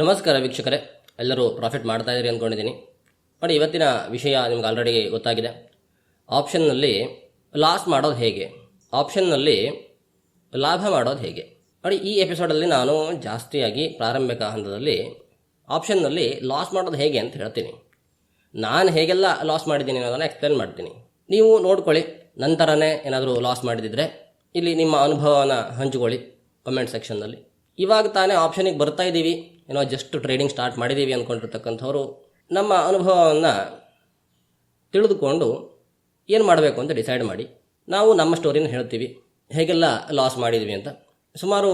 ನಮಸ್ಕಾರ ವೀಕ್ಷಕರೇ, ಎಲ್ಲರೂ ಪ್ರಾಫಿಟ್ ಮಾಡ್ತಾ ಇದ್ದೀರಿ ಅಂದ್ಕೊಂಡಿದ್ದೀನಿ. ನೋಡಿ, ಇವತ್ತಿನ ವಿಷಯ ನಿಮ್ಗೆ ಆಲ್ರೆಡಿ ಗೊತ್ತಾಗಿದೆ. ಆಪ್ಷನ್ನಲ್ಲಿ ಲಾಸ್ ಮಾಡೋದು ಹೇಗೆ, ಆಪ್ಷನ್ನಲ್ಲಿ ಲಾಭ ಮಾಡೋದು ಹೇಗೆ. ನೋಡಿ, ಈ ಎಪಿಸೋಡಲ್ಲಿ ನಾನು ಜಾಸ್ತಿಯಾಗಿ ಪ್ರಾರಂಭಿಕ ಹಂತದಲ್ಲಿ ಆಪ್ಷನ್ನಲ್ಲಿ ಲಾಸ್ ಮಾಡೋದು ಹೇಗೆ ಅಂತ ಹೇಳ್ತೀನಿ. ನಾನು ಹೇಗೆಲ್ಲ ಲಾಸ್ ಮಾಡಿದ್ದೀನಿ ಅನ್ನೋದನ್ನು ಎಕ್ಸ್ಪ್ಲೇನ್ ಮಾಡ್ತೀನಿ. ನೀವು ನೋಡ್ಕೊಳ್ಳಿ. ನಂತರನೇ ಏನಾದರೂ ಲಾಸ್ ಮಾಡಿದಿದ್ರೆ ಇಲ್ಲಿ ನಿಮ್ಮ ಅನುಭವನ ಹಂಚಿಕೊಳ್ಳಿ ಕಮೆಂಟ್ ಸೆಕ್ಷನ್ನಲ್ಲಿ. ಇವಾಗ ತಾನೇ ಆಪ್ಷನಿಗೆ ಬರ್ತಾ ಇದ್ದೀವಿ, ಏನೋ ಜಸ್ಟ್ ಟ್ರೇಡಿಂಗ್ ಸ್ಟಾರ್ಟ್ ಮಾಡಿದ್ದೀವಿ ಅಂದ್ಕೊಂಡಿರ್ತಕ್ಕಂಥವ್ರು ನಮ್ಮ ಅನುಭವವನ್ನು ತಿಳಿದುಕೊಂಡು ಏನು ಮಾಡಬೇಕು ಅಂತ ಡಿಸೈಡ್ ಮಾಡಿ. ನಾವು ನಮ್ಮ ಸ್ಟೋರಿನ ಹೇಳ್ತೀವಿ, ಹೇಗೆಲ್ಲ ಲಾಸ್ ಮಾಡಿದ್ವಿ ಅಂತ. ಸುಮಾರು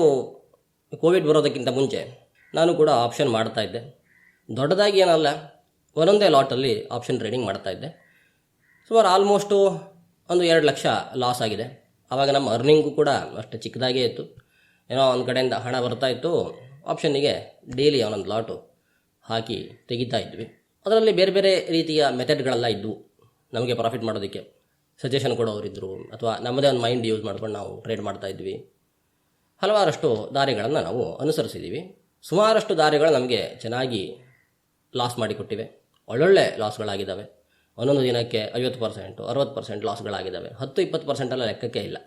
ಕೋವಿಡ್ ಬರೋದಕ್ಕಿಂತ ಮುಂಚೆ ನಾನು ಕೂಡ ಆಪ್ಷನ್ ಮಾಡ್ತಾಯಿದ್ದೆ. ದೊಡ್ಡದಾಗಿ ಏನಲ್ಲ, ಒಂದೊಂದೇ ಲಾಟಲ್ಲಿ ಆಪ್ಷನ್ ಟ್ರೇಡಿಂಗ್ ಮಾಡ್ತಾಯಿದ್ದೆ. ಸುಮಾರು ಆಲ್ಮೋಸ್ಟು ಒಂದು 2 ಲಕ್ಷ ಲಾಸ್ ಆಗಿದೆ. ಆವಾಗ ನಮ್ಮ ಅರ್ನಿಂಗು ಕೂಡ ಅಷ್ಟು ಚಿಕ್ಕದಾಗೇ ಇತ್ತು. ಏನೋ ಒಂದು ಕಡೆಯಿಂದ ಹಣ ಬರ್ತಾಯಿತ್ತು, ಆಪ್ಷನ್ನಿಗೆ ಡೈಲಿ ಒಂದೊಂದು ಲಾಟು ಹಾಕಿ ತೆಗಿತಾ ಇದ್ವಿ. ಅದರಲ್ಲಿ ಬೇರೆ ಬೇರೆ ರೀತಿಯ ಮೆಥಡ್ಗಳೆಲ್ಲ ಇದ್ದವು ನಮಗೆ ಪ್ರಾಫಿಟ್ ಮಾಡೋದಕ್ಕೆ. ಸಜೆಷನ್ ಕೊಡೋರಿದ್ದರು, ಅಥವಾ ನಮ್ಮದೇ ಒಂದು ಮೈಂಡ್ ಯೂಸ್ ಮಾಡ್ಕೊಂಡು ನಾವು ಟ್ರೇಡ್ ಮಾಡ್ತಾಯಿದ್ವಿ. ಹಲವಾರಷ್ಟು ದಾರಿಗಳನ್ನು ನಾವು ಅನುಸರಿಸಿದ್ದೀವಿ. ಸುಮಾರಷ್ಟು ದಾರಿಗಳು ನಮಗೆ ಚೆನ್ನಾಗಿ ಲಾಸ್ ಮಾಡಿಕೊಟ್ಟಿವೆ. ಒಳ್ಳೊಳ್ಳೆ ಲಾಸ್ಗಳಾಗಿದ್ದಾವೆ. ಒಂದೊಂದು ದಿನಕ್ಕೆ 50%, 60% ಲಾಸ್ಗಳಾಗಿದ್ದಾವೆ. 10-20% ಲೆಕ್ಕಕ್ಕೆ ಇಲ್ಲ.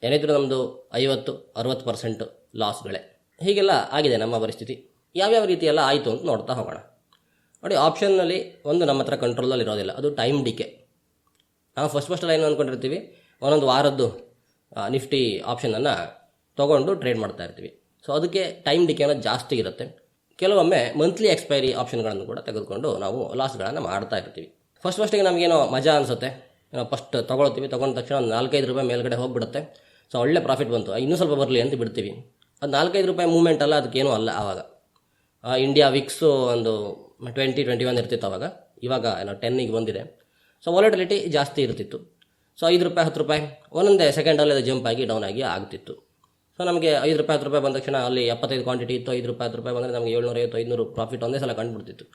ಏನಿದ್ರು ನಮ್ಮದು 50-60% ಲಾಸ್ಗಳೇ. ಹೀಗೆಲ್ಲ ಆಗಿದೆ ನಮ್ಮ ಪರಿಸ್ಥಿತಿ. ಯಾವ್ಯಾವ ರೀತಿಯೆಲ್ಲ ಆಯಿತು ಅಂತ ನೋಡ್ತಾ ಹೋಗೋಣ. ನೋಡಿ, ಆಪ್ಷನ್ನಲ್ಲಿ ಒಂದು ನಮ್ಮ ಹತ್ರ ಕಂಟ್ರೋಲಲ್ಲಿ ಇರೋದಿಲ್ಲ, ಅದು ಟೈಮ್ ಡಿಕೆ. ನಾವು ಫಸ್ಟಲ್ಲಿ ಏನು ಅಂದ್ಕೊಂಡಿರ್ತೀವಿ, ಒಂದೊಂದು ವಾರದ್ದು ನಿಫ್ಟಿ ಆಪ್ಷನನ್ನು ತೊಗೊಂಡು ಟ್ರೇಡ್ ಮಾಡ್ತಾ ಇರ್ತೀವಿ. ಸೊ ಅದಕ್ಕೆ ಟೈಮ್ ಡಿಕೆ ಅನ್ನೋದು ಜಾಸ್ತಿ ಇರುತ್ತೆ. ಕೆಲವೊಮ್ಮೆ ಮಂತ್ಲಿ ಎಕ್ಸ್ಪೈರಿ ಆಪ್ಷನ್ಗಳನ್ನು ಕೂಡ ತೆಗೆದುಕೊಂಡು ನಾವು ಲಾಸ್ಗಳನ್ನು ಮಾಡ್ತಾ ಇರ್ತೀವಿ. ಫಸ್ಟಿಗೆ ನಮಗೇನೋ ಮಜಾ ಅನಿಸುತ್ತೆ. ಫಸ್ಟ್ ತೊಗೊಳ್ತೀವಿ, ತೊಗೊಂಡ ತಕ್ಷಣ ಒಂದು 4-5 ರೂಪಾಯಿ ಮೇಲ್ಗಡೆ ಹೋಗಿಬಿಡುತ್ತೆ. ಸೊ ಒಳ್ಳೆ ಪ್ರಾಫಿಟ್ ಬಂತು, ಇನ್ನೂ ಸ್ವಲ್ಪ ಬರಲಿ ಅಂತ ಬಿಡ್ತೀವಿ. ಅದು 4-5 ರೂಪಾಯಿ ಮೂವ್ಮೆಂಟ್ ಅಲ್ಲ, ಅದಕ್ಕೇನೂ ಅಲ್ಲ. ಆವಾಗ ಇಂಡಿಯಾ ವಿಕ್ಸು ಒಂದು 20-21 ಇರ್ತಿತ್ತು ಆವಾಗ. ಇವಾಗ ಏನೋ 10ಗೆ ಬಂದಿದೆ. ಸೊ ವಾಲಟಿಲಿಟಿ ಜಾಸ್ತಿ ಇರ್ತಿತ್ತು. ಸೊ 5 ರೂಪಾಯಿ 10 ರೂಪಾಯಿ ಒಂದೊಂದೇ ಸೆಕೆಂಡಲ್ಲಿ ಅದು ಜಂಪ್ ಆಗಿ ಡೌನ್ ಆಗಿ ಆಗ್ತಿತ್ತು. ಸೊ ನಮಗೆ 5 ರೂಪಾಯಿ 10 ರೂಪಾಯಿ ಬಂದ ತಕ್ಷಣ ಅಲ್ಲಿ 75 ಕ್ವಾಂಟಿಟಿ ಇತ್ತು. 5 ರೂಪಾಯಿ 10 ರೂಪಾಯಿ ಬಂದರೆ ನಮಗೆ 750-500 ಪ್ರಾಫಿಟ್ ಒಂದೇ ಸಲ ಕಂಡುಬಿಡ್ತಿತ್ತು.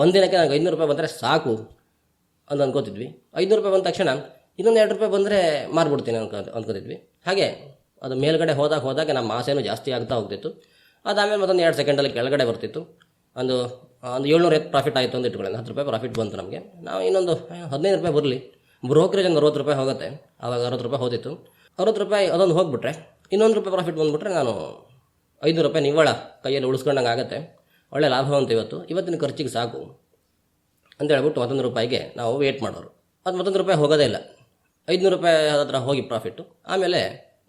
ಒಂದಿನಕ್ಕೆ ನನಗೆ 500 ರೂಪಾಯಿ ಬಂದರೆ ಸಾಕು ಅಂತ ಅಂದ್ಕೋತಿದ್ವಿ. 500 ರೂಪಾಯಿ ಬಂದ ತಕ್ಷಣ ಇನ್ನೊಂದು 2 ರೂಪಾಯಿ ಬಂದರೆ ಮಾರ್ಬಿಡ್ತೀನಿ ಅಂದ್ಕೋತಿದ್ವಿ. ಹಾಗೆ ಅದು ಮೇಲ್ಗಡೆ ಹೋದಾಗ ನಮ್ಮ ಆಸೆನೂ ಜಾಸ್ತಿ ಆಗ್ತಾ ಹೋಗ್ತಿತ್ತು. ಅದಾದಮೇಲೆ ಮತ್ತೊಂದು 2 ಸೆಕೆಂಡಲ್ಲಿ ಕೆಳಗಡೆ ಬರ್ತಿತ್ತು. ಒಂದು 700 ಪ್ರಾಫಿಟ್ ಆಯಿತು ಅಂತ ಇಟ್ಕೊಳ್ಳಿ, 10 ರೂಪಾಯಿ ಪ್ರಾಫಿಟ್ ಬಂತು ನಮಗೆ. ನಾವು ಇನ್ನೊಂದು 15 ರೂಪಾಯಿ ಬರಲಿ, ಬ್ರೋಕರೇಜ್ ಒಂದು 60 ರೂಪಾಯಿ ಹೋಗುತ್ತೆ. ಆವಾಗ 60 ರೂಪಾಯಿ ಹೋದಿತ್ತು. 60 ರೂಪಾಯಿ ಅದೊಂದು ಹೋಗ್ಬಿಟ್ರೆ ಇನ್ನೊಂದು ರೂಪಾಯಿ ಪ್ರಾಫಿಟ್ ಬಂದುಬಿಟ್ರೆ ನಾನು 500 ರೂಪಾಯಿ ನಿವ್ವಳ ಕೈಯಲ್ಲಿ ಉಳಿಸ್ಕೊಂಡಂಗೆ ಆಗುತ್ತೆ. ಒಳ್ಳೆ ಲಾಭ ಅಂತ ಇವತ್ತಿನ ಖರ್ಚಿಗೆ ಸಾಕು ಅಂತ ಹೇಳ್ಬಿಟ್ಟು 1 ರೂಪಾಯಿಗೆ ನಾವು ವೇಟ್ ಮಾಡೋರು. ಅದು 1 ರೂಪಾಯಿ ಹೋಗೋದೇ ಇಲ್ಲ. 500 ರೂಪಾಯಿ ಹತ್ರ ಹೋಗಿ ಪ್ರಾಫಿಟ್ಟು. ಆಮೇಲೆ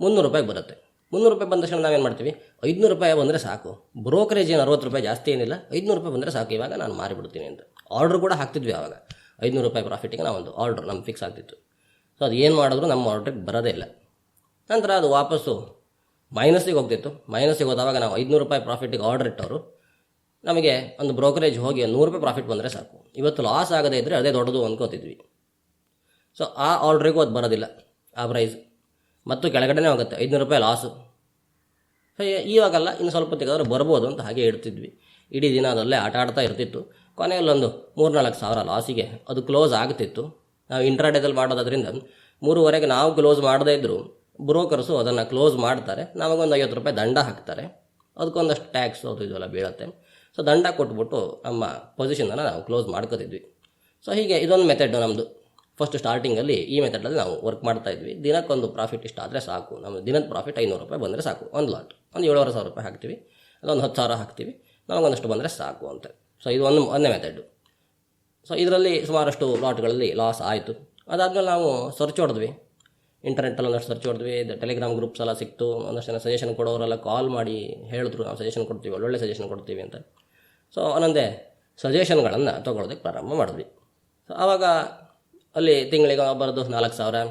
300 ರೂಪಾಯಿಗೆ ಬರುತ್ತೆ. 300 ರೂಪಾಯಿ ಬಂದ ತಕ್ಷಣ ನಾವೇನು ಮಾಡ್ತೀವಿ, 500 ರೂಪಾಯಿ ಬಂದರೆ ಸಾಕು, ಬ್ರೋಕರೇಜ್ ಏನು 60 ರೂಪಾಯಿ ಜಾಸ್ತಿ ಏನಿಲ್ಲ, 500 ರೂಪಾಯಿ ಬಂದರೆ ಸಾಕು, ಇವಾಗ ನಾನು ಮಾರಿಬಿಡ್ತೀನಿ ಅಂತ ಆರ್ಡ್ರ್ ಕೂಡ ಹಾಕ್ತಿದ್ವಿ. ಆವಾಗ 500 ರೂಪಾಯಿ ಪ್ರಾಫಿಟ್ಟಿಗೆ ನಾವೊಂದು ಆರ್ಡ್ರ್ ನಮ್ಗೆ ಫಿಕ್ಸ್ ಆಗ್ತಿತ್ತು. ಸೊ ಅದು ಏನು ಮಾಡಿದ್ರು ನಮ್ಮ ಆರ್ಡ್ರಿಗೆ ಬರೋದೇ ಇಲ್ಲ. ನಂತರ ಅದು ವಾಪಸ್ಸು ಮೈನಸ್ಸಿಗೆ ಹೋಗ್ತಿತ್ತು. ಮೈನಸ್ಸಿಗೆ ಹೋದಾಗ ನಾವು 500 ರೂಪಾಯಿ ಪ್ರಾಫಿಟ್ಟಿಗೆ ಆರ್ಡರ್ ಇಟ್ಟವರು ನಮಗೆ ಒಂದು ಬ್ರೋಕರೇಜ್ ಹೋಗಿ 100 ರೂಪಾಯಿ ಪ್ರಾಫಿಟ್ ಬಂದರೆ ಸಾಕು, ಇವತ್ತು ಲಾಸ್ ಆಗದೇ ಇದ್ದರೆ ಅದೇ ದೊಡ್ಡದು ಅಂದ್ಕೋತಿದ್ವಿ. ಸೊ ಆ ಆರ್ಡ್ರಿಗೂ ಅದು ಬರೋದಿಲ್ಲ, ಆ ಪ್ರೈಸ್ ಮತ್ತು ಕೆಳಗಡೆನೇ ಹೋಗುತ್ತೆ. 500 ರೂಪಾಯಿ ಲಾಸು. ಸೊ ಇವಾಗಲ್ಲ, ಇನ್ನು ಸ್ವಲ್ಪ ತೆಗೆದ್ರೆ ಬರ್ಬೋದು ಅಂತ ಹಾಗೆ ಇಡ್ತಿದ್ವಿ. ಇಡೀ ದಿನ ಅದಲ್ಲೇ ಆಟ ಆಡ್ತಾ ಇರ್ತಿತ್ತು. ಕೊನೆಯಲ್ಲೊಂದು 3-4 ಸಾವಿರ ಲಾಸಿಗೆ ಅದು ಕ್ಲೋಸ್ ಆಗ್ತಿತ್ತು. ನಾವು ಇಂಟ್ರಾಡೇದಲ್ಲಿ ಮಾಡೋದ್ರಿಂದ 3:30ಗೆ ನಾವು ಕ್ಲೋಸ್ ಮಾಡದೇ ಇದ್ದರೂ ಬ್ರೋಕರ್ಸು ಅದನ್ನು ಕ್ಲೋಸ್ ಮಾಡ್ತಾರೆ. ನಮಗೊಂದು 50 ರೂಪಾಯಿ ದಂಡ ಹಾಕ್ತಾರೆ. ಅದಕ್ಕೊಂದಷ್ಟು ಟ್ಯಾಕ್ಸ್ ಅದು ಇದೆಲ್ಲ ಬೀಳುತ್ತೆ. ಸೊ ದಂಡ ಕೊಟ್ಬಿಟ್ಟು ನಮ್ಮ ಪೊಸಿಷನನ್ನು ನಾವು ಕ್ಲೋಸ್ ಮಾಡ್ಕೋತಿದ್ವಿ. ಸೊ ಹೀಗೆ ಇದೊಂದು ಮೆಥಡ್ ನಮ್ಮದು. ಫಸ್ಟ್ ಸ್ಟಾರ್ಟಿಂಗಲ್ಲಿ ಈ ಮೆಥಡಲ್ಲಿ ನಾವು ವರ್ಕ್ ಮಾಡ್ತಾಯಿದ್ವಿ. ದಿನಕ್ಕೊಂದು ಪ್ರಾಫಿಟ್ ಇಷ್ಟ ಆದರೆ ಸಾಕು, ನಮ್ಮ ದಿನದ ಪ್ರಾಫಿಟ್ 500 ರೂಪಾಯಿ ಬಂದರೆ ಸಾಕು. ಒಂದು ಲಾಟ್ ಒಂದು 7,500 ರೂಪಾಯಿ ಹಾಕ್ತೀವಿ, ಅದೊಂದು 10,000 ಹಾಕ್ತೀವಿ, ನಮಗೊಂದಷ್ಟು ಬಂದರೆ ಸಾಕು ಅಂತ. ಸೊ ಇದು ಒಂದೇ ಮೆಥಡು. ಸೊ ಇದರಲ್ಲಿ ಸುಮಾರಷ್ಟು ಲಾಟ್ಗಳಲ್ಲಿ ಲಾಸ್ ಆಯಿತು. ಅದಾದಮೇಲೆ ನಾವು ಸರ್ಚ್ ಹೊಡೆದ್ವಿ, ಇಂಟರ್ನೆಟ್ಟಲ್ಲಿ ಒಂದಷ್ಟು ಸರ್ಚ್ ಹೊಡೆದ್ವಿ. ಟೆಲಿಗ್ರಾಮ್ ಗ್ರೂಪ್ಸ್ ಎಲ್ಲ ಸಿಕ್ತು. ಒಂದಷ್ಟು ಜನ ಸಜೆಷನ್ ಕೊಡೋರೆಲ್ಲ ಕಾಲ್ ಮಾಡಿ ಹೇಳಿದ್ರು, ನಾವು ಸಜೆಷನ್ ಕೊಡ್ತೀವಿ, ಒಳ್ಳೊಳ್ಳೆ ಸಜೆಷನ್ ಕೊಡ್ತೀವಿ ಅಂತ. ಸೊ ಒಂದೊಂದೇ ಸಜೆಷನ್ಗಳನ್ನು ತೊಗೊಳೋದಕ್ಕೆ ಪ್ರಾರಂಭ ಮಾಡಿದ್ವಿ. ಸೊ ಆವಾಗ ಅಲ್ಲಿ ತಿಂಗಳಿಗೆ ಒಬ್ಬರದ್ದು 4,000,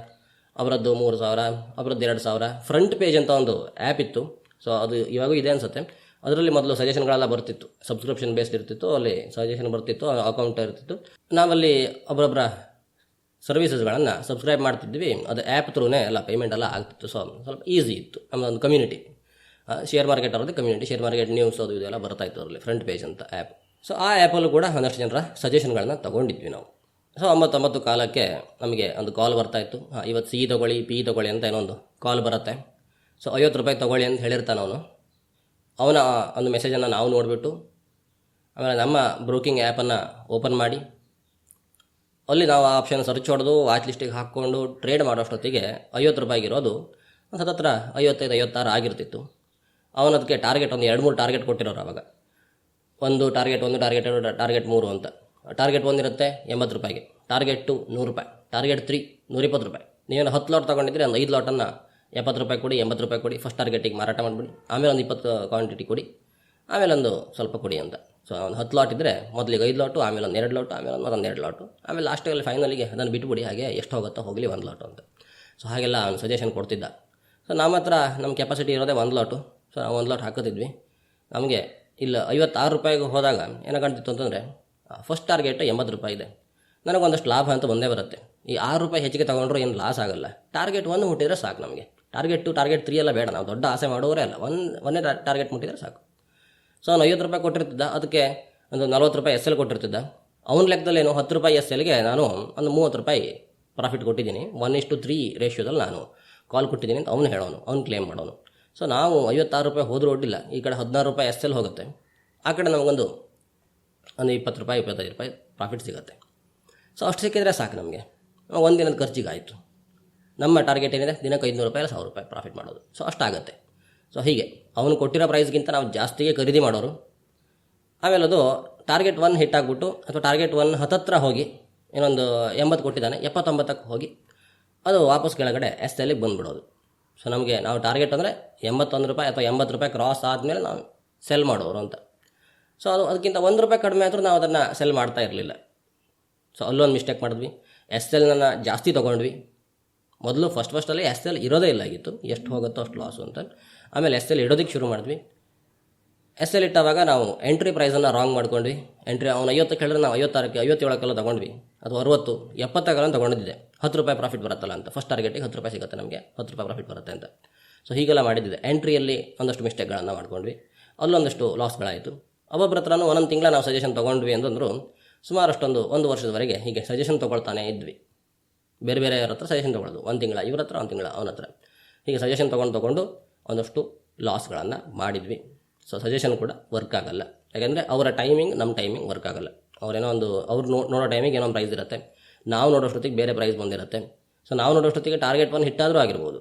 ಅವರದ್ದು 3,000, ಅವರದ್ದು 2,000. ಫ್ರಂಟ್ ಪೇಜ್ ಅಂತ ಒಂದು ಆ್ಯಪ್ ಇತ್ತು. ಸೊ ಅದು ಇವಾಗೂ ಇದೆ ಅನಿಸುತ್ತೆ. ಅದರಲ್ಲಿ ಮೊದಲು ಸಜೆಷನ್ಗಳೆಲ್ಲ ಬರ್ತಿತ್ತು, ಸಬ್ಸ್ಕ್ರಿಪ್ಷನ್ ಬೇಸ್ಡ್ ಇರ್ತಿತ್ತು. ಅಲ್ಲಿ ಸಜೆಷನ್ ಬರ್ತಿತ್ತು, ಅಕೌಂಟ್ ಇರ್ತಿತ್ತು. ನಾವಲ್ಲಿ ಒಬ್ಬರೊಬ್ಬರ ಸರ್ವೀಸಸ್ಗಳನ್ನು ಸಬ್ಸ್ಕ್ರೈಬ್ ಮಾಡ್ತಿದ್ವಿ. ಅದು ಆ್ಯಪ್ ಥ್ರೂನೇ ಎಲ್ಲ ಪೇಮೆಂಟ್ ಎಲ್ಲ ಆಗ್ತಿತ್ತು. ಸೊ ಸ್ವಲ್ಪ ಈಸಿ ಇತ್ತು. ನಮ್ಮದೊಂದು ಕಮ್ಯುನಿಟಿ, ಶೇರ್ ಮಾರ್ಕೆಟ್ ಅವ್ರದ್ದು ಕಮ್ಯುನಿಟಿ, ಶೇರ್ ಮಾರ್ಕೆಟ್ ನ್ಯೂಸ್ ಅದು ಇದೆಲ್ಲ ಬರ್ತಾಯಿತ್ತು ಅದರಲ್ಲಿ, ಫ್ರಂಟ್ ಪೇಜ್ ಅಂತ ಆ್ಯಪ್. ಸೊ ಆ ಆ್ಯಪಲ್ಲೂ ಕೂಡ ಒಂದಷ್ಟು ಜನರ ಸಜೆಷನ್ಗಳನ್ನ ತೊಗೊಂಡಿದ್ವಿ ನಾವು. ಸೊ 9 ಕಾಲಕ್ಕೆ ನಮಗೆ ಒಂದು ಕಾಲ್ ಬರ್ತಾಯಿತ್ತು. ಇವತ್ತು ಸಿ ತೊಗೊಳ್ಳಿ, ಪಿ ತೊಗೊಳ್ಳಿ ಅಂತ ಏನೋ ಒಂದು ಕಾಲ್ ಬರುತ್ತೆ. ಸೊ 50 ರೂಪಾಯಿ ತೊಗೊಳ್ಳಿ ಅಂತ ಹೇಳಿರ್ತಾನೆ ಅವನು. ಅವನ ಒಂದು ಮೆಸೇಜನ್ನು ನಾವು ನೋಡಿಬಿಟ್ಟು ಆಮೇಲೆ ನಮ್ಮ ಬ್ರೋಕಿಂಗ್ ಆ್ಯಪನ್ನು ಓಪನ್ ಮಾಡಿ ಅಲ್ಲಿ ನಾವು ಆ ಆಪ್ಷನ್ ಸರ್ಚ್ ಹೊಡೆದು ವಾಚ್ ಲಿಸ್ಟಿಗೆ ಹಾಕ್ಕೊಂಡು ಟ್ರೇಡ್ ಮಾಡೋಷ್ಟೊತ್ತಿಗೆ 50 ರೂಪಾಯಿಗಿರೋದು ಹತ್ತತ್ರ 55-56 ಆಗಿರ್ತಿತ್ತು. ಅವನು ಅದಕ್ಕೆ ಟಾರ್ಗೆಟ್ ಒಂದು 2-3 ಟಾರ್ಗೆಟ್ ಕೊಟ್ಟಿರೋರು ಆವಾಗ. ಒಂದು ಟಾರ್ಗೆಟ್ 2, ಟಾರ್ಗೆಟ್ 3 ಅಂತ. ಟಾರ್ಗೆಟ್ 1 ಇರುತ್ತೆ 80 ರೂಪಾಯಿಗೆ, ಟಾರ್ಗೆಟ್ 2 100 ರೂಪಾಯಿ, ಟಾರ್ಗೆಟ್ 3 120 ರೂಪಾಯಿ. ನೀವೇನು 10 ಲಾಟ್ ತೊಗೊಂಡಿದ್ರೆ ಒಂದು 5 ಲಾಟನ್ನು 70 ರೂಪಾಯಿ ಕೊಡಿ, 80 ರೂಪಾಯಿ ಕೊಡಿ, ಫಸ್ಟ್ ಟಾರ್ಗೆಟಿಗೆ ಮಾರಾಟ ಮಾಡಿಬಿಡಿ, ಆಮೇಲೆ ಒಂದು 20 ಕ್ವಾಂಟಿಟಿ ಕೊಡಿ, ಆಮೇಲೆ ಒಂದು ಸ್ವಲ್ಪ ಕೊಡಿ ಅಂತ. ಸೊ ಒಂದು 10 ಲಾಟ್ ಇದ್ದರೆ ಮೊದಲಿಗೆ 5 ಲಾಟು, ಆಮೇಲೆ ಒಂದು 2 ಲಾಟು, ಆಮೇಲೆ ಒಂದು 2 ಲಾಟು, ಆಮೇಲೆ ಲಾಸ್ಟಲ್ಲಿ ಫೈನಲಿಗೆ ಅದನ್ನು ಬಿಟ್ಬಿಡಿ, ಹಾಗೆ ಎಷ್ಟು ಹೋಗುತ್ತೋ ಹೋಗಲಿ 1 ಲಾಟು ಅಂತ. ಸೊ ಹಾಗೆಲ್ಲ ಅವ್ನು ಸಜೆಷನ್ ಕೊಡ್ತಿದ್ದ. ಸೊ ನಮ್ಮ ಹತ್ರ ನಮ್ಮ ಕೆಪಾಸಿಟಿ ಇರೋದೇ 1 ಲಾಟು. ಸೊ ನಾವು 1 ಲಾಟ್ ಹಾಕೋತಿದ್ವಿ. ನಮಗೆ ಇಲ್ಲ 56 ರೂಪಾಯಿಗೆ ಹೋದಾಗ ಏನಾಗಂತಿತ್ತು ಅಂತಂದರೆ ಫಸ್ಟ್ ಟಾರ್ಗೆಟ್ 80 ರೂಪಾಯಿ ಇದೆ, ನನಗೊಂದಷ್ಟು ಲಾಭ ಅಂತ ಬಂದೇ ಬರುತ್ತೆ. ಈ 6 ರೂಪಾಯಿ ಹೆಚ್ಚಿಗೆ ತೊಗೊಂಡ್ರು ಏನು ಲಾಸ್ ಆಗೋಲ್ಲ. ಟಾರ್ಗೆಟ್ 1 ಮುಟ್ಟಿದ್ರೆ ಸಾಕು ನಮಗೆ. ಟಾರ್ಗೆಟ್ 2, ಟಾರ್ಗೆಟ್ 3 ಎಲ್ಲ ಬೇಡ, ನಾವು ದೊಡ್ಡ ಆಸೆ ಮಾಡೋರೇ ಅಲ್ಲ, ಒಂದೇ ಟಾರ್ಗೆಟ್ ಮುಟ್ಟಿದ್ರೆ ಸಾಕು. ಸೊ ಅವ್ನು 50 ರೂಪಾಯಿ ಕೊಟ್ಟಿರ್ತಿದ್ದ, ಅದಕ್ಕೆ ಒಂದು 40 ರೂಪಾಯಿ SL ಕೊಟ್ಟಿರ್ತಿದ್ದ. ಅವನ ಲೆಕ್ಕದಲ್ಲೇನು 10 ರೂಪಾಯಿ SLಗೆ ನಾನು ಒಂದು 30 ರೂಪಾಯಿ ಪ್ರಾಫಿಟ್ ಕೊಟ್ಟಿದ್ದೀನಿ, 1:3 ರೇಷಿಯೋದಲ್ಲಿ ನಾನು ಕಾಲ್ ಕೊಟ್ಟಿದ್ದೀನಿ ಅಂತ ಅವ್ನು ಹೇಳೋನು, ಅವ್ನು ಕ್ಲೇಮ್ ಮಾಡೋನು. ಸೊ ನಾವು 56 ರೂಪಾಯಿ ಹೋದರೂ ಒಡ್ಡಿಲ್ಲ, ಈ ಕಡೆ 16 ರೂಪಾಯಿ SL ಹೋಗುತ್ತೆ, ಆ ಕಡೆ ನಮಗೊಂದು 20 ರೂಪಾಯಿ 25 ರೂಪಾಯಿ ಪ್ರಾಫಿಟ್ ಸಿಗುತ್ತೆ. ಸೊ ಅಷ್ಟು ಸಿಕ್ಕಿದ್ರೆ ಸಾಕು ನಮಗೆ, ಒಂದಿನದ ಖರ್ಚಿಗೆ ಆಯಿತು. ನಮ್ಮ ಟಾರ್ಗೆಟ್ ಏನಿದೆ ದಿನಕ್ಕೆ 500 ರೂಪಾಯಿ 1000 ರೂಪಾಯಿ ಪ್ರಾಫಿಟ್ ಮಾಡೋದು. ಸೊ ಅಷ್ಟಾಗುತ್ತೆ. ಸೊ ಹೀಗೆ ಅವನು ಕೊಟ್ಟಿರೋ ಪ್ರೈಸ್ಗಿಂತ ನಾವು ಜಾಸ್ತಿಗೆ ಖರೀದಿ ಮಾಡೋರು. ಆಮೇಲೆ ಅದು ಟಾರ್ಗೆಟ್ 1 ಹಿಟ್ ಆಗಿಬಿಟ್ಟು ಅಥವಾ ಟಾರ್ಗೆಟ್ 1 ಹತ್ತತ್ರ ಹೋಗಿ ಇನ್ನೊಂದು 80 ಕೊಟ್ಟಿದ್ದಾನೆ, 79ಕ್ಕೆ ಹೋಗಿ ಅದು ವಾಪಸ್ ಕೆಳಗಡೆ SLಗೆ ಬಂದುಬಿಡೋದು. ಸೊ ನಮಗೆ ನಾವು ಟಾರ್ಗೆಟ್ ಅಂದರೆ 81 ರೂಪಾಯಿ ಅಥವಾ 80 ರೂಪಾಯಿ ಕ್ರಾಸ್ ಆದಮೇಲೆ ನಾವು ಸೆಲ್ ಮಾಡೋರು ಅಂತ. ಸೊ ಅದಕ್ಕಿಂತ 1 ರೂಪಾಯಿ ಕಡಿಮೆ ಆದರೂ ನಾವು ಅದನ್ನು ಸೆಲ್ ಮಾಡ್ತಾ ಇರಲಿಲ್ಲ. ಸೊ ಅಲ್ಲೊಂದು ಮಿಸ್ಟೇಕ್ ಮಾಡಿದ್ವಿ, SLನ ಜಾಸ್ತಿ ತೊಗೊಂಡ್ವಿ. ಮೊದಲು ಫಸ್ಟಲ್ಲಿ SL ಇರೋದೇ ಇಲ್ಲ ಆಗಿತ್ತು, ಎಷ್ಟು ಹೋಗುತ್ತೋ ಅಷ್ಟು ಲಾಸು ಅಂತ. ಆಮೇಲೆ SL ಇಡೋದಕ್ಕೆ ಶುರು ಮಾಡಿದ್ವಿ. SL ಇಟ್ಟಾಗ ನಾವು ಎಂಟ್ರಿ ಪ್ರೈಸನ್ನು ರಾಂಗ್ ಮಾಡ್ಕೊಂಡ್ವಿ. ಎಂಟ್ರಿ ಅವ್ನು 50 ಹೇಳಿದ್ರೆ ನಾವು 56ಕ್ಕೆ 57ಕ್ಕೆಲ್ಲ ತೊಗೊಂಡ್ವಿ, ಅದು 60 70 ತೊಗೊಂಡಿದ್ದೆ. 10 ರೂಪಾಯಿ ಪ್ರಾಫಿಟ್ ಬರುತ್ತಲ್ಲ ಅಂತ, ಫಸ್ಟ್ ಟಾರ್ಗೆಟಿಗೆ 10 ರೂಪಾಯಿ ಸಿಗುತ್ತೆ ನಮಗೆ, 10 ರೂಪಾಯಿ ಪ್ರಾಫಿಟ್ ಬರುತ್ತೆ ಅಂತ. ಸೊ ಹೀಗೆಲ್ಲ ಮಾಡಿದ್ದೆ. ಎಂಟ್ರಿಯಲ್ಲಿ ಒಂದಷ್ಟು ಮಿಸ್ಟೇಕ್ಗಳನ್ನು ಮಾಡ್ಕೊಂಡ್ವಿ, ಅಲ್ಲೊಂದಷ್ಟು ಲಾಸ್ಗಳಾಯಿತು. ಒಬ್ಬೊಬ್ಬರ ಹತ್ರನೂ ಒಂದೊಂದು ತಿಂಗಳ ನಾವು ಸಜೆಷನ್ ತೊಗೊಂಡ್ವಿ ಅಂತಂದ್ರು ಸುಮಾರಷ್ಟೊಂದು 1 ವರ್ಷದವರೆಗೆ ಹೀಗೆ ಸಜೆಷನ್ ತೊಗೊಳ್ತಾನೆ ಇದ್ವಿ. ಬೇರೆ ಬೇರೆ ಹತ್ರ ಸಜೆಷನ್ ತೊಗೊಳ್ಳೋದು, 1 ತಿಂಗಳ ಇವ್ರ ಹತ್ರ, 1 ತಿಂಗಳ ಅವನ ಹತ್ರ, ಹೀಗೆ ಸಜೆಷನ್ ತೊಗೊಂಡು ಒಂದಷ್ಟು ಲಾಸ್ಗಳನ್ನು ಮಾಡಿದ್ವಿ. ಸೊ ಸಜೆಷನ್ ಕೂಡ ವರ್ಕ್ ಆಗಲ್ಲ, ಯಾಕೆಂದರೆ ಅವರ ಟೈಮಿಂಗ್ ನಮ್ಮ ಟೈಮಿಂಗ್ ವರ್ಕ್ ಆಗಲ್ಲ. ಅವರೇನೋ ಒಂದು ಅವ್ರು ನೋಡೋ ಟೈಮಿಗೆ ಏನೋ ಪ್ರೈಸ್ ಇರುತ್ತೆ, ನಾವು ನೋಡೋಷ್ಟೊತ್ತಿಗೆ ಬೇರೆ ಪ್ರೈಸ್ ಬಂದಿರುತ್ತೆ. ಸೊ ನಾವು ನೋಡೋಷ್ಟೊತ್ತಿಗೆ ಟಾರ್ಗೆಟ್ 1 ಹಿಟ್ಟಾದರೂ ಆಗಿರ್ಬೋದು.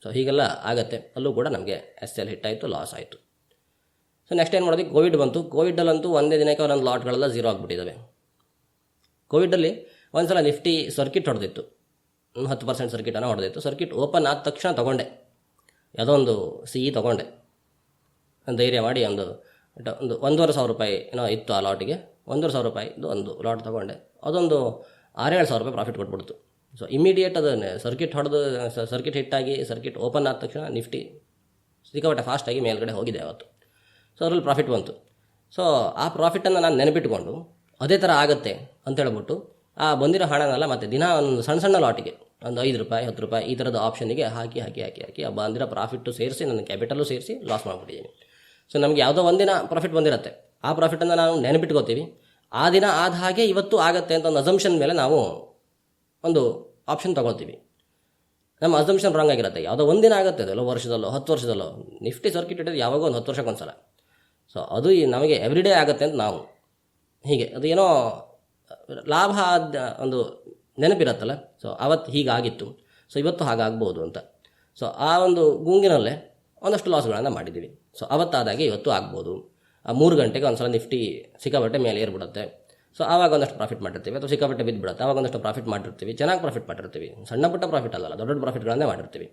ಸೊ ಹೀಗೆಲ್ಲ ಆಗುತ್ತೆ. ಅಲ್ಲೂ ಕೂಡ ನಮಗೆ SL ಹಿಟ್ಟಾಯಿತು, ಲಾಸ್ ಆಯಿತು. ಸೊ ನೆಕ್ಸ್ಟ್ ಏನು ಮಾಡೋದು, ಕೋವಿಡ್ ಬಂತು. ಕೋವಿಡಲ್ಲಂತೂ ಒಂದೇ ದಿನಕ್ಕೆ ಒಂದೊಂದು ಲಾಟ್ಗಳೆಲ್ಲ ಝೀರೋ ಆಗಿಬಿಟ್ಟಿದ್ದಾವೆ. ಕೋವಿಡಲ್ಲಿ ಒಂದು ಸಲ ನಿಫ್ಟಿ ಸರ್ಕಿಟ್ ಹೊಡೆದಿತ್ತು, 10% ಸರ್ಕಿಟನ್ನು ಹೊಡೆದಿತ್ತು. ಸರ್ಕಿಟ್ ಓಪನ್ ಆದ ತಕ್ಷಣ ತೊಗೊಂಡೆ, ಯಾವುದೋ ಒಂದು CE ತೊಗೊಂಡೆ, ಧೈರ್ಯ ಮಾಡಿ ಒಂದು 1,500 ರೂಪಾಯಿ ಏನೋ ಇತ್ತು ಆ ಲಾಟಿಗೆ, 1,500 ರೂಪಾಯಿದು ಒಂದು ಲಾಟ್ ತೊಗೊಂಡೆ. ಅದೊಂದು 6,000-7,000 ರೂಪಾಯಿ ಪ್ರಾಫಿಟ್ ಕೊಟ್ಬಿಡ್ತು. ಸೊ ಇಮಿಡಿಯೇಟ್ ಅದನ್ನು ಸರ್ಕಿಟ್ ಹಿಟ್ಟಾಗಿ ಸರ್ಕಿಟ್ ಓಪನ್ ಆದ ತಕ್ಷಣ ನಿಫ್ಟಿ ಸಿಕ್ಕಾಪಟ್ಟೆ ಫಾಸ್ಟಾಗಿ ಮೇಲ್ಗಡೆ ಹೋಗಿದೆ ಅವತ್ತು. ಸೊ ಅದರಲ್ಲಿ ಪ್ರಾಫಿಟ್ ಬಂತು. ಸೊ ಆ ಪ್ರಾಫಿಟನ್ನು ನಾನು ನೆನಪಿಟ್ಕೊಂಡು ಅದೇ ಥರ ಆಗುತ್ತೆ ಅಂತ ಹೇಳ್ಬಿಟ್ಟು ಆ ಬಂದಿರೋ ಹಣನೆಲ್ಲ ಮತ್ತೆ ದಿನ ಒಂದು ಸಣ್ಣ ಲಾಟಿಗೆ ಒಂದು 5 ರೂಪಾಯಿ 10 ರೂಪಾಯಿ ಈ ಥರದ ಆಪ್ಷನಿಗೆ ಹಾಕಿ ಆ ಬಂದಿರೋ ಪ್ರಾಫಿಟ್ಟು ಸೇರಿಸಿ ನನ್ನ ಕ್ಯಾಪಿಟಲ್ಲು ಸೇರಿಸಿ ಲಾಸ್ ಮಾಡಿಬಿಟ್ಟಿದ್ದೀನಿ. ಸೊ ನಮಗೆ ಯಾವುದೋ ಒಂದಿನ ಪ್ರಾಫಿಟ್ ಬಂದಿರುತ್ತೆ, ಆ ಪ್ರಾಫಿಟನ್ನು ನಾವು ನೆನಪಿಟ್ಕೋತೀವಿ. ಆ ದಿನ ಆದ ಹಾಗೆ ಇವತ್ತು ಆಗುತ್ತೆ ಅಂತ ಒಂದು ಅಸಂಪ್ಷನ್ ಮೇಲೆ ನಾವು ಒಂದು ಆಪ್ಷನ್ ತೊಗೊಳ್ತೀವಿ. ನಮ್ಮ ಅಸಂಪ್ಷನ್ ರಾಂಗ್ ಆಗಿರುತ್ತೆ. ಯಾವುದೋ ಒಂದಿನ ಆಗುತ್ತೆ, ಅದೆಲ್ಲ ವರ್ಷದಲ್ಲೋ 10 ವರ್ಷದಲ್ಲೋ. ನಿಫ್ಟಿ ಸರ್ಕಿಟ್ ಇಟ್ಟೋದು ಯಾವಾಗೋ ಒಂದು 10 ವರ್ಷಕ್ಕೊಂದು ಸಲ. ಸೊ ಅದು ನಮಗೆ ಎವ್ರಿಡೇ ಆಗುತ್ತೆ ಅಂತ ನಾವು ಹೀಗೆ ಅದು ಏನೋ ಲಾಭ ಒಂದು ನೆನಪಿರುತ್ತಲ್ಲ. ಸೊ ಅವತ್ತು ಹೀಗಾಗಿತ್ತು, ಸೊ ಇವತ್ತು ಹಾಗಾಗ್ಬೋದು ಅಂತ. ಸೊ ಆ ಒಂದು ಗುಂಗಿನಲ್ಲೇ ಒಂದಷ್ಟು ಲಾಸ್ಗಳನ್ನು ಮಾಡಿದ್ದೀವಿ. ಸೊ ಅವತ್ತಾದಾಗೆ ಇವತ್ತು ಆಗ್ಬೋದು. ಆ 3 ಗಂಟೆಗೆ ಒಂದು ಸಲ ನಿಫ್ಟಿ ಸಿಕ್ಕಾಪಟ್ಟೆ ಮೇಲೆ ಏರ್ಬಿಡುತ್ತೆ. ಸೊ ಆವಾಗ ಒಂದಷ್ಟು ಪ್ರಾಫಿಟ್ ಮಾಡಿರ್ತೀವಿ, ಅಥವಾ ಸಿಕ್ಕಾಪಟ್ಟೆ ಬಿದ್ದುಬಿಡುತ್ತೆ, ಆವಾಗ ಒಂದಷ್ಟು ಪ್ರಾಫಿಟ್ ಮಾಡಿರ್ತೀವಿ, ಚೆನ್ನಾಗಿ ಪ್ರಾಫಿಟ್ ಮಾಡಿರ್ತೀವಿ. ಸಣ್ಣ ಪುಟ್ಟ ಪ್ರಾಫಿಟ್ ಅಲ್ಲ, ದೊಡ್ಡ ಪ್ರಾಫಿಟ್ಗಳನ್ನೇ ಮಾಡಿರ್ತೀವಿ.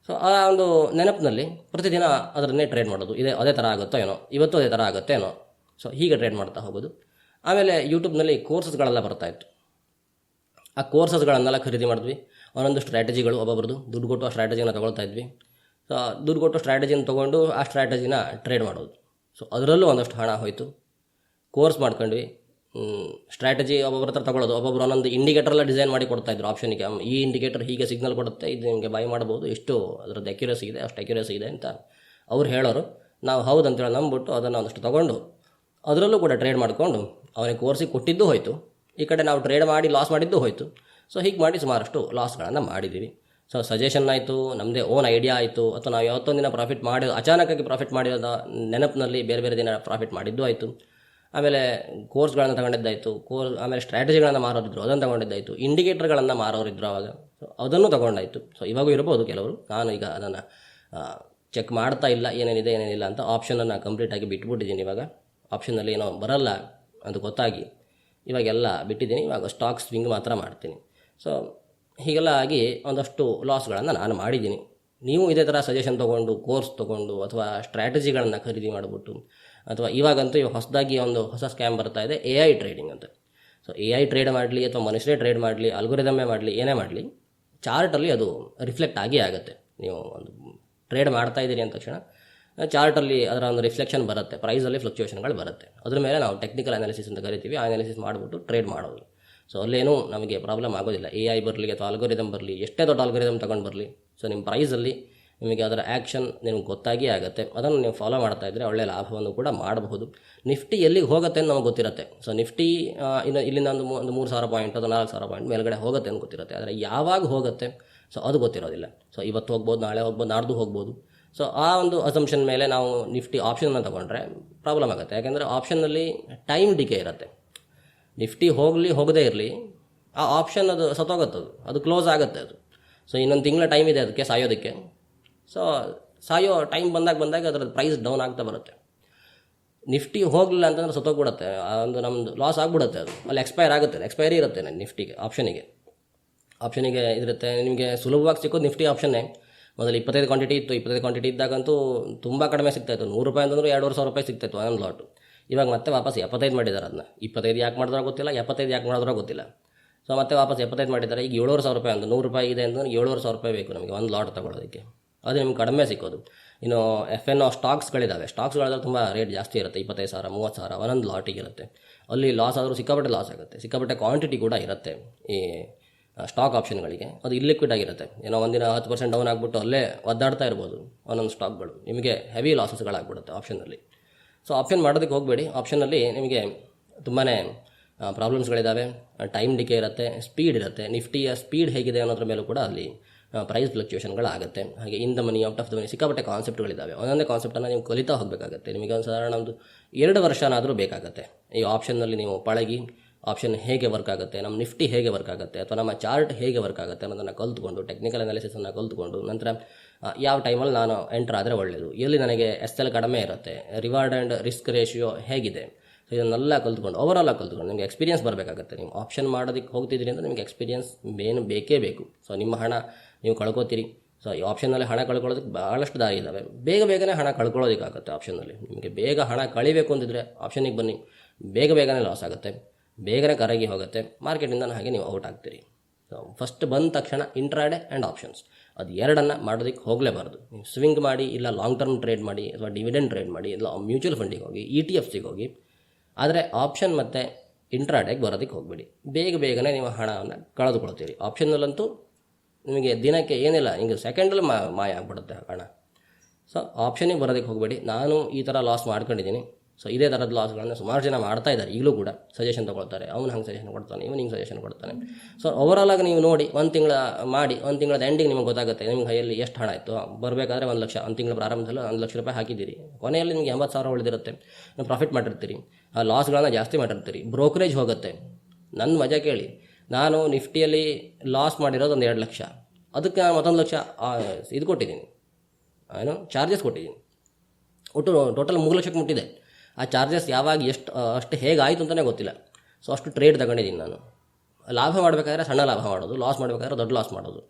ಸೊ ಆ ಒಂದು ನೆನಪಿನಲ್ಲಿ ಪ್ರತಿದಿನ ಅದರನ್ನೇ ಟ್ರೇಡ್ ಮಾಡೋದು, ಅದೇ ಥರ ಆಗುತ್ತೋ ಏನೋ, ಇವತ್ತು ಅದೇ ಥರ ಆಗುತ್ತೆ ಏನೋ. ಸೊ ಹೀಗೆ ಟ್ರೇಡ್ ಮಾಡ್ತಾ ಹೋಗೋದು. ಆಮೇಲೆ ಯೂಟ್ಯೂಬ್ನಲ್ಲಿ ಕೋರ್ಸಸ್ಗಳೆಲ್ಲ ಬರ್ತಾಯಿತ್ತು. ಆ ಕೋರ್ಸಸ್ಗಳನ್ನೆಲ್ಲ ಖರೀದಿ ಮಾಡಿದ್ವಿ. ಒಂದೊಂದು ಸ್ಟ್ರಾಟಜಿಗಳು ಒಬ್ಬೊಬ್ರದ್ದು ದುಡ್ಡು ಕೊಟ್ಟು ಆ ಸ್ಟ್ರಾಟಜಿನ ತೊಗೊಳ್ತಾ ಇದ್ವಿ. ಸೊ ದುಡ್ಡು ಕೊಟ್ಟು ಸ್ಟ್ರಾಟಜಿನ ತೊಗೊಂಡು ಆ ಸ್ಟ್ರಾಟಜಿನ ಟ್ರೇಡ್ ಮಾಡೋದು. ಸೊ ಅದರಲ್ಲೂ ಒಂದಷ್ಟು ಹಣ ಹೋಯಿತು. ಕೋರ್ಸ್ ಮಾಡ್ಕೊಂಡ್ವಿ. ಸ್ಟ್ರಾಟಜಿ ಒಬ್ಬೊಬ್ಬರ ಹತ್ರ ತೊಗೊಳ್ಳೋದು, ಒಬ್ಬೊಬ್ಬರು ಒಂದೊಂದು ಇಂಡಿಕೇಟರೆಲ್ಲ ಡಿಸೈನ್ ಮಾಡಿ ಕೊಡ್ತಾಯಿದ್ರು ಆಪ್ಷನಿಗೆ. ಈ ಇಂಡಿಕೇಟರ್ ಹೀಗೆ ಸಿಗ್ನಲ್ ಕೊಡುತ್ತೆ, ಇದು ನಿಮಗೆ ಬೈ ಮಾಡ್ಬೋದು, ಎಷ್ಟು ಅದರದ್ದು ಅಕ್ಯುರೇಸಿ ಇದೆ, ಅಷ್ಟು ಅಕ್ಯುರೇಸಿ ಇದೆ ಅಂತ ಅವ್ರು ಹೇಳೋರು. ನಾವು ಹೌದು ಅಂತೇಳಿ ನಂಬಿಬಿಟ್ಟು ಅದನ್ನು ಒಂದಷ್ಟು ತೊಗೊಂಡು ಅದರಲ್ಲೂ ಕೂಡ ಟ್ರೇಡ್ ಮಾಡಿಕೊಂಡು ಅವನಿಗೆ ಕೋರ್ಸಿಗೆ ಕೊಟ್ಟಿದ್ದು ಹೋಯಿತು, ಈ ಕಡೆ ನಾವು ಟ್ರೇಡ್ ಮಾಡಿ ಲಾಸ್ ಮಾಡಿದ್ದು ಹೋಯಿತು. ಸೊ ಹೀಗೆ ಮಾಡಿ ಸುಮಾರಷ್ಟು ಲಾಸ್ಗಳನ್ನು ಮಾಡಿದ್ದೀವಿ. ಸೊ ಸಜೆಷನ್ ಆಯಿತು, ನಮ್ಮದೇ ಓನ್ ಐಡಿಯಾ ಆಯಿತು, ಅಥವಾ ನಾವು ಯಾವತ್ತೊಂದು ದಿನ ಪ್ರಾಫಿಟ್ ಮಾಡಿ ಅಚಾನಕ್ಕಾಗಿ ಪ್ರಾಫಿಟ್ ಮಾಡಿರೋದ ನೆನಪಿನಲ್ಲಿ ಬೇರೆ ಬೇರೆ ದಿನ ಪ್ರಾಫಿಟ್ ಮಾಡಿದ್ದು ಆಯಿತು. ಆಮೇಲೆ ಕೋರ್ಸ್ಗಳನ್ನು ತಗೊಂಡಿದ್ದಾಯಿತು, ಆಮೇಲೆ ಸ್ಟ್ರಾಟಜಿಗಳನ್ನು ಮಾರೋರಿದ್ರು ಅದನ್ನು ತಗೊಂಡಿದ್ದಾಯಿತು, ಇಂಡಿಕೇಟರ್ಗಳನ್ನು ಮಾರೋರಿದ್ರು ಅವಾಗ, ಸೊ ಅದನ್ನು ತಗೊಂಡಾಯಿತು. ಸೊ ಇವಾಗೂ ಇರ್ಬೋದು ಕೆಲವರು, ನಾನು ಈಗ ಅದನ್ನು ಚೆಕ್ ಮಾಡ್ತಾ ಇಲ್ಲ ಏನೇನಿದೆ ಏನೇನಿಲ್ಲ ಅಂತ. ಆಪ್ಷನನ್ನು ಕಂಪ್ಲೀಟಾಗಿ ಬಿಟ್ಬಿಟ್ಟಿದ್ದೀನಿ. ಇವಾಗ ಆಪ್ಷನ್ನಲ್ಲಿ ಏನೋ ಬರಲ್ಲ ಅಂತ ಗೊತ್ತಾಗಿ ಇವಾಗೆಲ್ಲ ಬಿಟ್ಟಿದ್ದೀನಿ. ಇವಾಗ ಸ್ಟಾಕ್ ಸ್ವಿಂಗ್ ಮಾತ್ರ ಮಾಡ್ತೀನಿ. ಸೊ ಹೀಗೆಲ್ಲ ಆಗಿ ಒಂದಷ್ಟು ಲಾಸ್ಗಳನ್ನು ನಾನು ಮಾಡಿದ್ದೀನಿ. ನೀವು ಇದೇ ಥರ ಸಜೆಷನ್ ತೊಗೊಂಡು, ಕೋರ್ಸ್ ತೊಗೊಂಡು, ಅಥವಾ ಸ್ಟ್ರಾಟಜಿಗಳನ್ನು ಖರೀದಿ ಮಾಡಿಬಿಟ್ಟು, ಅಥವಾ ಇವಾಗಂತೂ ಹೊಸದಾಗಿ ಒಂದು ಹೊಸ ಸ್ಕ್ಯಾಮ್ ಬರ್ತಾ ಇದೆ, AI ಟ್ರೇಡಿಂಗ್ ಅಂತ. ಸೊ AI ಟ್ರೇಡ್ ಮಾಡಲಿ ಅಥವಾ ಮನುಷ್ಯರೇ ಟ್ರೇಡ್ ಮಾಡಲಿ, ಅಲ್ಗೊರಿದಮ್ಮೇ ಮಾಡಲಿ, ಏನೇ ಮಾಡಲಿ, ಚಾರ್ಟಲ್ಲಿ ಅದು ರಿಫ್ಲೆಕ್ಟ್ ಆಗೇ ಆಗುತ್ತೆ. ನೀವು ಒಂದು ಟ್ರೇಡ್ ಮಾಡ್ತಾ ಇದ್ದೀರಿ ಅಂದ ತಕ್ಷಣ ಚಾರ್ಟಲ್ಲಿ ಅದರ ಒಂದು ರಿಫ್ಲೆಕ್ಷನ್ ಬರುತ್ತೆ, ಪ್ರೈಸಲ್ಲಿ ಫ್ಲಕ್ಚುಯೇಷನ್ಗಳು ಬರುತ್ತೆ. ಅದ್ರ ಮೇಲೆ ನಾವು ಟೆಕ್ನಿಕಲ್ ಅನಾಲಿಸಿಸ್ ಅಂತ ಕರಿತೀವಿ, ಆ ಅನಾಲಿಸಿಸ್ ಮಾಡಿಬಿಟ್ಟು ಟ್ರೇಡ್ ಮಾಡೋದು. ಸೊ ಅಲ್ಲೇನೂ ನಮಗೆ ಪ್ರಾಬ್ಲಮ್ ಆಗೋದಿಲ್ಲ. AI ಬರಲಿ ಅಥವಾ ಅಲ್ಗೊರಿದಮ್ ಬರಲಿ, ಎಷ್ಟೇ ದೊಡ್ಡ ಅಲ್ಗೊರಿದಮ್ ತೊಗೊಂಡು ಬರಲಿ, ಸೊ ನಿಮ್ಮ ಪ್ರೈಸಲ್ಲಿ ನಿಮಗೆ ಅದರ ಆ್ಯಕ್ಷನ್ ನಿಮ್ಗೆ ಗೊತ್ತಾಗಿಯೇ ಆಗುತ್ತೆ. ಅದನ್ನು ನೀವು ಫಾಲೋ ಮಾಡ್ತಾ ಇದ್ದರೆ ಒಳ್ಳೆಯ ಲಾಭವನ್ನು ಕೂಡ ಮಾಡಬಹುದು. ನಿಫ್ಟಿ ಎಲ್ಲಿಗೆ ಹೋಗುತ್ತೆ ಅಂತ ನಮಗೆ ಗೊತ್ತಿರುತ್ತೆ. ಸೊ ನಿಫ್ಟಿ ಇನ್ನು ಇಲ್ಲಿಂದ ಒಂದು 3,000 ಪಾಯಿಂಟ್ ಅಥವಾ 4,000 ಪಾಯಿಂಟ್ ಮೇಲ್ಗಡೆ ಹೋಗುತ್ತೆ ಅಂತ ಗೊತ್ತಿರುತ್ತೆ. ಆದರೆ ಯಾವಾಗ ಹೋಗುತ್ತೆ ಸೊ ಅದು ಗೊತ್ತಿರೋದಿಲ್ಲ. ಸೊ ಇವತ್ತು ಹೋಗ್ಬೋದು, ನಾಳೆ ಹೋಗ್ಬೋದು, ನಾಡ್ದು ಹೋಗ್ಬೋದು. ಸೊ ಆ ಒಂದು ಅಸಂಪ್ಷನ್ ಮೇಲೆ ನಾವು ನಿಫ್ಟಿ ಆಪ್ಷನ್ನ ತೊಗೊಂಡ್ರೆ ಪ್ರಾಬ್ಲಮ್ ಆಗುತ್ತೆ. ಯಾಕೆಂದರೆ ಆಪ್ಷನ್ನಲ್ಲಿ ಟೈಮ್ ಡಿಕೆ ಇರುತ್ತೆ. ನಿಫ್ಟಿ ಹೋಗದೇ ಇರಲಿ, ಆ ಆಪ್ಷನ್ ಅದು ಸತ್ತೋಗುತ್ತದು, ಅದು ಕ್ಲೋಸ್ ಆಗುತ್ತೆ ಅದು. ಸೊ ಇನ್ನೊಂದು ತಿಂಗಳ ಟೈಮ್ ಇದೆ ಅದಕ್ಕೆ ಸಾಯೋದಕ್ಕೆ. ಸೊ ಸಾಯೋ ಟೈಮ್ ಬಂದಾಗ ಅದರ ಪ್ರೈಸ್ ಡೌನ್ ಆಗ್ತಾ ಬರುತ್ತೆ. ನಿಫ್ಟಿ ಹೋಗಲಿಲ್ಲ ಅಂತಂದ್ರೆ ಸತ್ತೋಗ್ಬಿಡುತ್ತೆ, ಒಂದು ನಮ್ಮದು ಲಾಸ್ ಆಗಿಬಿಡುತ್ತೆ. ಅದು ಅಲ್ಲಿ ಎಕ್ಸ್ಪೈರಿ ಇರುತ್ತೆ ನಿಫ್ಟಿಗೆ. ಆಪ್ಷನಿಗೆ ಇದಿರುತ್ತೆ. ನಿಮಗೆ ಸುಲಭವಾಗಿ ಸಿಕ್ಕೋದು ನಿಫ್ಟಿ ಆಪ್ಷನ್ನೇ. ಮೊದಲು 25 ಕ್ವಾಂಟಿಟಿ ಇತ್ತು. 25 ಕ್ವಾಂಟಿಟಿ ಇದ್ದಾಗಂತೂ ತುಂಬ ಕಡಿಮೆ ಸಿಗ್ತಾಯಿತ್ತು. 100 ರೂಪಾಯಿ ಅಂತಂದ್ರೆ 2,500 ರೂಪಾಯಿ ಸಿಗ್ತಾಯಿತ್ತು ಒಂದು ಲಾಟು. ಇವಾಗ ಮತ್ತೆ ವಾಪಸ್ 75 ಮಾಡಿದ್ದಾರೆ. ಅದನ್ನ 25 ಯಾಕೆ ಮಾಡಿದ್ರೋ ಗೊತ್ತಿಲ್ಲ, 75 ಯಾಕೆ ಮಾಡಿದ್ರೋ ಗೊತ್ತಿಲ್ಲ. ಸೊ ಮತ್ತೆ ವಾಪಸ್ 75 ಮಾಡಿದ್ದಾರೆ. ಈಗ 7,500 ರೂಪಾಯಿ ಅಂತ 100 ರೂಪಾಯಿ ಇದೆ ಅಂತಂದ್ರೆ 7,500 ರೂಪಾಯಿ ಬೇಕು ನಮಗೆ ಒಂದು ಲಾಟ್ ತೊಗೊಳೋದಕ್ಕೆ. ಅದು ನಿಮ್ಗೆ ಕಡಿಮೆ ಸಿಕ್ಕೋದು. ಇನ್ನು FNO ಸ್ಟಾಕ್ಸ್ಗಳಿದ್ದಾವೆ. ಸ್ಟಾಕ್ಸ್ಗಳಾದ್ರೆ ತುಂಬ ರೇಟ್ ಜಾಸ್ತಿ ಇರುತ್ತೆ, 25,000 30,000 ಒಂದೊಂದು ಲಾಟಿಗೆ ಇರುತ್ತೆ. ಅಲ್ಲಿ ಲಾಸ್ ಆದರೂ ಸಿಕ್ಕಾಪಟ್ಟೆ ಲಾಸ್ ಆಗುತ್ತೆ. ಸಿಕ್ಕಾಪಟ್ಟೆ ಕ್ವಾಂಟಿಟಿ ಕೂಡ ಇರುತ್ತೆ ಈ ಸ್ಟಾಕ್ ಆಪ್ಷನ್ಗಳಿಗೆ. ಅದು ಇಲ್ಲಿಕ್ವಿಡ್ ಆಗಿರುತ್ತೆ. ಏನೋ ಒಂದಿನ 10% ಡೌನ್ ಆಗಿಬಿಟ್ಟು ಅಲ್ಲೇ ಒದ್ದಾಡ್ತಾ ಇರ್ಬೋದು ಒಂದೊಂದು ಸ್ಟಾಕ್ಗಳು. ನಿಮಗೆ ಹೆವಿ ಲಾಸಸ್ಗಳಾಗ್ಬಿಡುತ್ತೆ ಆಪ್ಷನ್ನಲ್ಲಿ. ಸೊ ಆಪ್ಷನ್ ಮಾಡೋದಕ್ಕೆ ಹೋಗಬೇಡಿ. ಆಪ್ಷನ್ನಲ್ಲಿ ನಿಮಗೆ ತುಂಬಾ ಪ್ರಾಬ್ಲಮ್ಸ್ಗಳಿದ್ದಾವೆ. ಟೈಮ್ ಡಿಕೆ ಇರುತ್ತೆ, ಸ್ಪೀಡ್ ಇರುತ್ತೆ. ನಿಫ್ಟಿಯ ಸ್ಪೀಡ್ ಹೇಗಿದೆ ಅನ್ನೋದ್ರ ಮೇಲೂ ಕೂಡ ಅಲ್ಲಿ ಪ್ರೈಸ್ ಫ್ಲಕ್ಚುಯೇಷನ್ಗಳಾಗುತ್ತೆ. ಹಾಗೆ in the money, out of the money, ಸಿಕ್ಕಾಪಟ್ಟೆ ಕಾನ್ಸೆಪ್ಟ್ಗಳಿದ್ದಾವೆ. ಒಂದೊಂದೇ ಕಾನ್ಸೆಪ್ಟನ್ನು ನೀವು ಕಲಿತಾ ಹೋಗಬೇಕಾಗುತ್ತೆ. ನಿಮಗೆ ಒಂದು ಸಾಧಾರಣ ಒಂದು 2 ವರ್ಷನಾದರೂ ಬೇಕಾಗುತ್ತೆ ಈ ಆಪ್ಷನ್ನಲ್ಲಿ ನೀವು ಪಳಗಿ. ಆಪ್ಷನ್ ಹೇಗೆ ವರ್ಕ್ ಆಗುತ್ತೆ, ನಮ್ಮ ನಿಫ್ಟಿ ಹೇಗೆ ವರ್ಕ್ ಆಗುತ್ತೆ, ಅಥವಾ ನಮ್ಮ ಚಾರ್ಟ್ ಹೇಗೆ ವರ್ಕ್ ಆಗುತ್ತೆ ಅನ್ನೋದನ್ನು ಕಲ್ತ್ಕೊಂಡು, ಟೆಕ್ನಿಕಲ್ ಅನಾಲಿಸಿಸನ್ನು ಕಲ್ತ್ಕೊಂಡು, ನಂತರ ಯಾವ ಟೈಮಲ್ಲಿ ನಾನು ಎಂಟರ್ ಆದರೆ ಒಳ್ಳೆಯದು, ಎಲ್ಲಿ ನನಗೆ SL ಕಡಿಮೆ ಇರುತ್ತೆ, ರಿವಾರ್ಡ್ ಆ್ಯಂಡ್ ರಿಸ್ಕ್ ರೇಷಿಯೋ ಹೇಗಿದೆ, ಸೊ ಇದನ್ನೆಲ್ಲ ಕಲ್ತ್ಕೊಂಡು ಓವರಾಲ್ ಕಲ್ತ್ಕೊಂಡು ನಿಮಗೆ ಎಕ್ಸ್ಪೀರಿಯನ್ಸ್ ಬರಬೇಕಾಗುತ್ತೆ. ನೀವು ಆಪ್ಷನ್ ಮಾಡೋದಕ್ಕೆ ಹೋಗ್ತಿದ್ದೀರಿ ಅಂದರೆ ನಿಮಗೆ ಎಕ್ಸ್ಪೀರಿಯನ್ಸ್ ಬೇಕೇ ಬೇಕು. ಸೊ ನಿಮ್ಮ ಹಣ ನೀವು ಕಳ್ಕೊತೀರಿ. ಸೊ ಈ ಆಪ್ಷನ್ನಲ್ಲಿ ಹಣ ಕಳ್ಕೊಳ್ಳೋದಕ್ಕೆ ಭಾಳಷ್ಟು ದಾರಿ ಇದ್ದಾವೆ. ಬೇಗನೆ ಹಣ ಕಳ್ಕೊಳ್ಳೋದಕ್ಕಾಗುತ್ತೆ ಆಪ್ಷನ್ನಲ್ಲಿ. ನಿಮಗೆ ಬೇಗ ಹಣ ಕಳಿಬೇಕು ಅಂತಿದ್ರೆ ಆಪ್ಷನಿಗೆ ಬನ್ನಿ. ಬೇಗನೆ ಲಾಸ್ ಆಗುತ್ತೆ, ಬೇಗನೆ ಕರಗಿ ಹೋಗುತ್ತೆ. ಮಾರ್ಕೆಟಿಂದ ಹಾಗೆ ನೀವು ಔಟ್ ಆಗ್ತೀರಿ. ಸೊ ಫಸ್ಟ್ ಬಂದ ತಕ್ಷಣ ಇಂಟ್ರಾಡೇ ಆ್ಯಂಡ್ ಆಪ್ಷನ್ಸ್ ಅದು ಎರಡನ್ನು ಮಾಡೋದಕ್ಕೆ ಹೋಗಲೇಬಾರ್ದು. ನೀವು ಸ್ವಿಂಗ್ ಮಾಡಿ, ಇಲ್ಲ ಲಾಂಗ್ ಟರ್ಮ್ ಟ್ರೇಡ್ ಮಾಡಿ, ಅಥವಾ ಡಿವಿಡೆಂಡ್ ಟ್ರೇಡ್ ಮಾಡಿ, ಇಲ್ಲ ಮ್ಯೂಚುವಲ್ ಫಂಡಿಗೆ ಹೋಗಿ, ETFಸಿಗೆ ಹೋಗಿ. ಆದರೆ ಆಪ್ಷನ್ ಮತ್ತು ಇಂಟ್ರಾಡೇಗೆ ಬರೋದಕ್ಕೆ ಹೋಗಬೇಡಿ. ಬೇಗನೆ ನೀವು ಹಣವನ್ನು ಕಳೆದುಕೊಳ್ತೀರಿ. ಆಪ್ಷನ್ನಲ್ಲಂತೂ ನಿಮಗೆ ದಿನಕ್ಕೆ ಏನಿಲ್ಲ, ಹಿಂಗೆ ಸೆಕೆಂಡಲ್ಲಿ ಮಾಯ ಆಗಿಬಿಡುತ್ತೆ ಹಣ. ಸೊ ಆಪ್ಷನಿಗೆ ಬರೋದಕ್ಕೆ ಹೋಗಬೇಡಿ. ನಾನು ಈ ಥರ ಲಾಸ್ ಮಾಡ್ಕೊಂಡಿದ್ದೀನಿ. ಸೊ ಇದೇ ಥರದ ಲಾಸ್ಗಳನ್ನು ಸುಮಾರು ಜನ ಮಾಡ್ತಾ ಇದ್ದಾರೆ. ಈಗಲೂ ಕೂಡ ಸಜೆಷನ್ ತೊಗೊಳ್ತಾರೆ. ಅವ್ನು ಹಂಗೆ ಸಜೆಷನ್ ಕೊಡ್ತಾನೆ, ಇವನು ಹಿಂಗೆ ಸಜೆಷನ್ ಕೊಡ್ತಾನೆ. ಸೊ ಓವರಾಲಾಗಿ ನೀವು ನೋಡಿ, ಒಂದು ತಿಂಗಳ ಮಾಡಿ, ಒಂದು ತಿಂಗಳದ ಎಂಡಿಗೆ ನಿಮಗೆ ಗೊತ್ತಾಗುತ್ತೆ ನಿಮ್ಗೆ ಕೈಯಲ್ಲಿ ಎಷ್ಟು ಹಣ ಆಯಿತು. ಬರಬೇಕಾದ್ರೆ 1 ಲಕ್ಷ, ಒಂದು ತಿಂಗಳ ಪ್ರಾರಂಭದಲ್ಲಿ 1 ಲಕ್ಷ ರೂಪಾಯಿ ಹಾಕಿದ್ದೀರಿ. ಕೊನೆಯಲ್ಲಿ ನಿಮಗೆ 80,000 ಉಳಿದಿರುತ್ತೆ. ನೀವು ಪ್ರಾಫಿಟ್ ಮಾಡಿರ್ತೀರಿ, ಆ ಲಾಸ್ಗಳನ್ನು ಜಾಸ್ತಿ ಮಾಡಿರ್ತೀರಿ. ಬ್ರೋಕರೇಜ್ ಹೋಗುತ್ತೆ. ನನ್ನ ಮಜಾ ಕೇಳಿ, ನಾನು ನಿಫ್ಟಿಯಲ್ಲಿ ಲಾಸ್ ಮಾಡಿರೋದು ಒಂದು 2 ಲಕ್ಷ. ಅದಕ್ಕೆ ನಾನು ಮತ್ತೊಂದು ಲಕ್ಷ ಇದು ಕೊಟ್ಟಿದ್ದೀನಿ, ಚಾರ್ಜಸ್ ಕೊಟ್ಟಿದ್ದೀನಿ. ಒಟ್ಟು ಟೋಟಲ್ 3 ಲಕ್ಷಕ್ಕೆ ಮುಟ್ಟಿದೆ. ಆ ಚಾರ್ಜಸ್ ಯಾವಾಗ ಅಷ್ಟು ಹೇಗಾಯಿತು ಅಂತಲೇ ಗೊತ್ತಿಲ್ಲ. ಸೊ ಅಷ್ಟು ಟ್ರೇಡ್ ತಗೊಂಡಿದ್ದೀನಿ ನಾನು. ಲಾಭ ಮಾಡಬೇಕಾದ್ರೆ ಸಣ್ಣ ಲಾಭ ಮಾಡೋದು, ಲಾಸ್ ಮಾಡಬೇಕಾದ್ರೆ ದೊಡ್ಡ ಲಾಸ್ ಮಾಡೋದು.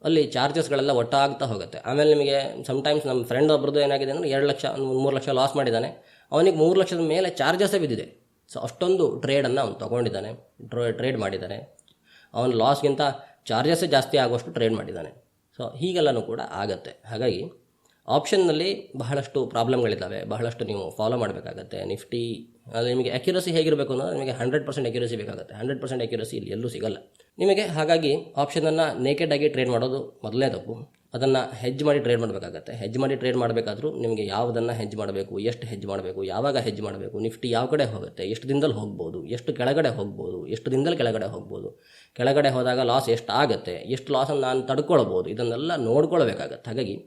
ಅಲ್ಲಿ ಚಾರ್ಜಸ್ಗಳೆಲ್ಲ ಒಟ್ಟಾಗ್ತಾ ಹೋಗುತ್ತೆ. ಆಮೇಲೆ ನಿಮಗೆ ಸಮ್ಟೈಮ್ಸ್ ನಮ್ಮ ಫ್ರೆಂಡ್ ಒಬ್ರದ್ದು ಏನಾಗಿದೆ ಅಂದರೆ 2 ಲಕ್ಷ 3 ಲಕ್ಷ ಲಾಸ್ ಮಾಡಿದ್ದಾನೆ. ಅವನಿಗೆ 3 ಲಕ್ಷದ ಮೇಲೆ ಚಾರ್ಜಸ್ಸೇ ಬಿದ್ದಿದೆ. ಸೊ ಅಷ್ಟೊಂದು ಟ್ರೇಡನ್ನು ಅವನು ತೊಗೊಂಡಿದ್ದಾನೆ, ಟ್ರೇಡ್ ಮಾಡಿದ್ದಾನೆ. ಅವನ ಲಾಸ್ಗಿಂತ ಚಾರ್ಜಸ್ಸೇ ಜಾಸ್ತಿ ಆಗುವಷ್ಟು ಟ್ರೇಡ್ ಮಾಡಿದ್ದಾನೆ. ಸೊ ಹೀಗೆಲ್ಲನೂ ಕೂಡ ಆಗುತ್ತೆ. ಹಾಗಾಗಿ ಆಪ್ಷನ್ನಲ್ಲಿ ಬಹಳಷ್ಟು ಪ್ರಾಬ್ಲಮ್ಗಳಿದ್ದಾವೆ, ಬಹಳಷ್ಟು ನೀವು ಫಾಲೋ ಮಾಡಬೇಕಾಗತ್ತೆ. ನಿಫ್ಟಿ ಅಲ್ಲಿ ನಿಮಗೆ ಅಕ್ಯುರಸಿ ಹೇಗಿರಬೇಕು ಅನ್ನೋದು ನಿಮಗೆ 100% ಅಕ್ಯುರಸಿ ಬೇಕಾಗುತ್ತೆ. 100% ಅಕ್ಯುರಸಿ ಇಲ್ಲಿ ಎಲ್ಲೂ ಸಿಗಲ್ಲ ನಿಮಗೆ. ಹಾಗಾಗಿ ಆಪ್ಷನನ್ನು ನೇಕೆಡ್ ಆಗಿ ಟ್ರೇಡ್ ಮಾಡೋದು ಮೊದಲನೇ ತಪ್ಪು. ಅದನ್ನು ಹೆಜ್ ಮಾಡಿ ಟ್ರೇಡ್ ಮಾಡಬೇಕಾಗತ್ತೆ. ಹೆಜ್ ಮಾಡಿ ಟ್ರೇಡ್ ಮಾಡಬೇಕಾದ್ರೂ ನಿಮಗೆ ಯಾವುದನ್ನು ಹೆಜ್ ಮಾಡಬೇಕು, ಎಷ್ಟು ಹೆಜ್ ಮಾಡಬೇಕು, ಯಾವಾಗ ಹೆಜ್ ಮಾಡಬೇಕು, ನಿಫ್ಟಿ ಯಾವ ಕಡೆ ಹೋಗುತ್ತೆ, ಎಷ್ಟು ದಿನದಲ್ಲಿ ಹೋಗ್ಬೋದು, ಎಷ್ಟು ಕೆಳಗಡೆ ಹೋಗ್ಬೋದು, ಎಷ್ಟು ದಿನದಲ್ಲಿ ಕೆಳಗಡೆ ಹೋಗ್ಬೋದು, ಕೆಳಗಡೆ ಹೋದಾಗ ಲಾಸ್ ಎಷ್ಟು ಆಗುತ್ತೆ, ಎಷ್ಟು ಲಾಸನ್ನು ನಾನು ತಡ್ಕೊಳ್ಬೋದು, ಇದನ್ನೆಲ್ಲ ನೋಡ್ಕೊಳ್ಬೇಕಾಗತ್ತೆ. ಹಾಗಾಗಿ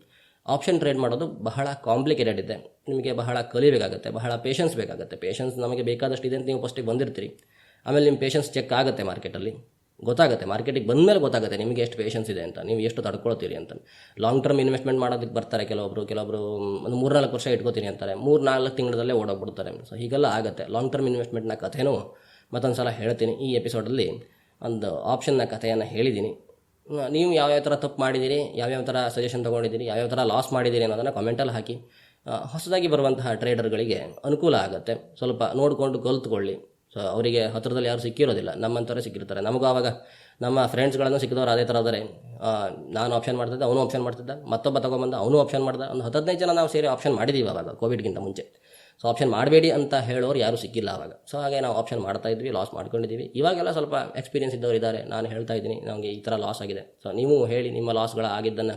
ಆಪ್ಷನ್ ಟ್ರೇಡ್ ಮಾಡೋದು ಬಹಳ ಕಾಂಪ್ಲಿಕೇಟೆಡ್ ಇದೆ. ನಿಮಗೆ ಬಹಳ ಕಲಿಬೇಕಾಗುತ್ತೆ, ಬಹಳ ಪೇಷನ್ಸ್ ಬೇಕಾಗುತ್ತೆ. ಪೇಷನ್ಸ್ ನಮಗೆ ಬೇಕಾದಷ್ಟು ಇದೆ ಅಂತ ನೀವು ಫಸ್ಟಿಗೆ ಬಂದಿರ್ತೀರಿ. ಆಮೇಲೆ ನಿಮ್ಮ ಪೇಷನ್ಸ್ ಚೆಕ್ ಆಗುತ್ತೆ ಮಾರ್ಕೆಟಲ್ಲಿ, ಗೊತ್ತಾಗುತ್ತೆ. ಮಾರ್ಕೆಟಿಗೆ ಬಂದಮೇಲೆ ಗೊತ್ತಾಗುತ್ತೆ ನಿಮಗೆ ಎಷ್ಟು ಪೇಷನ್ಸ್ ಇದೆ ಅಂತ, ನೀವು ಎಷ್ಟು ತಡ್ಕೊಳ್ತೀರಿ ಅಂತ. ಲಾಂಗ್ ಟರ್ಮ್ ಇನ್ವೆಸ್ಟ್ಮೆಂಟ್ ಮಾಡೋದಕ್ಕೆ ಬರ್ತಾರೆ ಕೆಲವೊಬ್ಬರು ಒಂದು 3-4 ವರ್ಷ ಇಟ್ಕೋತೀನಿ ಅಂತಾರೆ, 3-4 ತಿಂಗಳಲ್ಲೇ ಓಡೋಗ್ಬಿಡ್ತಾರೆ. ಸೊ ಹೀಗೆಲ್ಲ ಆಗುತ್ತೆ. ಲಾಂಗ್ ಟರ್ಮ್ ಇನ್ವೆಸ್ಟ್ಮೆಂಟ್ನ ಕಥೆನೂ ಮತ್ತೊಂದು ಸಲ ಹೇಳ್ತೀನಿ. ಈ ಎಪಿಸೋಡಲ್ಲಿ ಒಂದು ಆಪ್ಷನ್ನ ಕಥೆಯನ್ನು ಹೇಳಿದ್ದೀನಿ. ನೀವು ಯಾವ್ಯಾವ ಥರ ತಪ್ಪು ಮಾಡಿದ್ದೀರಿ, ಯಾವ್ಯಾವ ಥರ ಸಜೆಷನ್ ತೊಗೊಂಡಿದ್ದೀರಿ, ಯಾವ್ಯಾವ ಥರ ಲಾಸ್ ಮಾಡಿದ್ದೀರಿ ಅನ್ನೋದನ್ನು ಕಮೆಂಟಲ್ಲಿ ಹಾಕಿ. ಹೊಸದಾಗಿ ಬರುವಂತಹ ಟ್ರೇಡರ್ಗಳಿಗೆ ಅನುಕೂಲ ಆಗುತ್ತೆ. ಸ್ವಲ್ಪ ನೋಡಿಕೊಂಡು ಕಲ್ತ್ಕೊಳ್ಳಿ. ಸೊ ಅವರಿಗೆ ಹತ್ತಿರದಲ್ಲಿ ಯಾರು ಸಿಕ್ಕಿರೋದಿಲ್ಲ, ನಮ್ಮಂಥವರೇ ಸಿಕ್ಕಿರ್ತಾರೆ. ನಮಗೂ ಆವಾಗ ನಮ್ಮ ಫ್ರೆಂಡ್ಸ್ಗಳನ್ನು ಸಿಕ್ಕಿದವರು ಅದೇ ಥರ ಆದರೆ, ನಾನು ಆಪ್ಷನ್ ಮಾಡ್ತಿದ್ದೆ, ಅವನು ಆಪ್ಷನ್ ಮಾಡ್ತಿದ್ದ, ಮತ್ತೊಬ್ಬ ತೊಗೊಂಬಂದ, ಅವನು ಆಪ್ಷನ್ ಮಾಡ್ದ. ಒಂದು 15 ಜನ ನಾವು ಸೇರಿ ಆಪ್ಷನ್ ಮಾಡಿದ್ದೀವಿ ಆವಾಗ, ಕೋವಿಡ್ಗಿಂತ ಮುಂಚೆ. ಸೊ ಆಪ್ಷನ್ ಮಾಡಬೇಡಿ ಅಂತ ಹೇಳೋರು ಯಾರೂ ಸಿಕ್ಕಿಲ್ಲ ಆವಾಗ. ಸೊ ಹಾಗೆ ನಾವು ಆಪ್ಷನ್ ಮಾಡ್ತಾ ಇದ್ವಿ, ಲಾಸ್ ಮಾಡ್ಕೊಂಡಿದ್ದೀವಿ. ಇವಾಗೆಲ್ಲ ಸ್ವಲ್ಪ ಎಕ್ಸ್ಪೀರಿಯನ್ಸ್ ಇದ್ದವರು ಇದ್ದಾರೆ. ನಾನು ಹೇಳ್ತಾ ಇದ್ದೀನಿ ನಮಗೆ ಈ ಥರ ಲಾಸ್ ಆಗಿದೆ. ಸೊ ನೀವು ಹೇಳಿ ನಿಮ್ಮ ಲಾಸ್ಗಳ ಆಗಿದ್ದನ್ನು